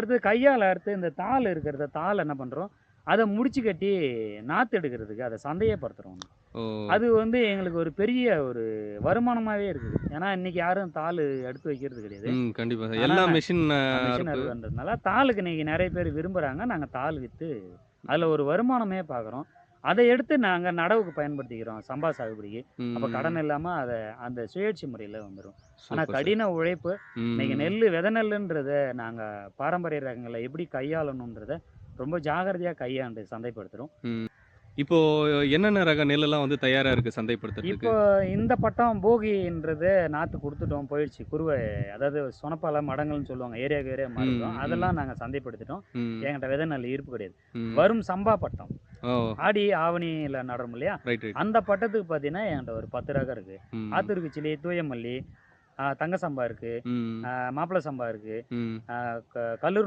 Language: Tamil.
அடுத்தது கையால் அறுத்து இந்த தாள் இருக்கிறத தாள் என்ன பண்ணுறோம், அதை முடிச்சு கட்டி நாற்று எடுக்கிறதுக்கு அதை சந்தையப்படுத்துகிறோம். ஓ! அது வந்து எங்களுக்கு ஒரு பெரிய ஒரு வருமானமாகவே இருக்குது. ஏன்னா இன்னைக்கு யாரும் தாள் எடுத்து வைக்கிறது கிடையாது. ம். கண்டிப்பா சார். ஆனா எல்லாம் மெஷின் மிஷின் அறுப்பு. அறுவன்றதுனால தாளுக்கு இன்னைக்கு நிறைய பேர் விரும்புகிறாங்க. நாங்கள் தாள் விற்று அதில் ஒரு வருமானமே பார்க்குறோம். அதை எடுத்து நாங்கள் நடவுக்கு பயன்படுத்திக்கிறோம் சம்பா சாகுபடிக்கு. அப்போ ம். கடன் இல்லாமல் அதை அந்த சுழற்சி முறையில் வந்துடும். ஆனால் சூப்பர் சார். கடின உழைப்பு இன்னைக்கு ம். விதை நெல்லுன்றத நாங்கள் பாரம்பரிய ரகங்களை எப்படி கையாளணுன்றத ரொம்ப ஜாக்கிரதையாக கையாண்டு சந்தைப்படுத்துகிறோம். ம். இப்போ என்னென்ன ரக நெல்லெல்லாம் வந்து தயாரா இருக்கு சந்தைப்படுத்துறதுக்கு? இப்போ இந்த பட்டம் போகின்றது நாற்று குடுத்துட்டோம், போயிடுச்சு. குருவை அதாவது சொனப்பால, மடங்கல்னு சொல்லுவாங்க. ஏரியாவுக்கு ஏரியா மாறுபடும். ம். ம். அதெல்லாம் நாங்க சந்தைப்படுத்திட்டோம். ம். என்கிட்ட விதை நெல் இருப்பு கிடையாது. ம். வரும் சம்பா பட்டம். ஓ! ஆடி, ஆவணியில நடுறோம் இல்லையா? Right, right. அந்த பட்டத்துக்கு பார்த்தீங்கன்னா, என்கிட்ட ஒரு 10 ரகம் இருக்கு. ம். ஆத்தூர் கிச்சிலி, தூய மல்லி, தங்க சம்பா இருக்கு, ம். மாப்பிள சம்பா இருக்கு, ம். கல்லூர்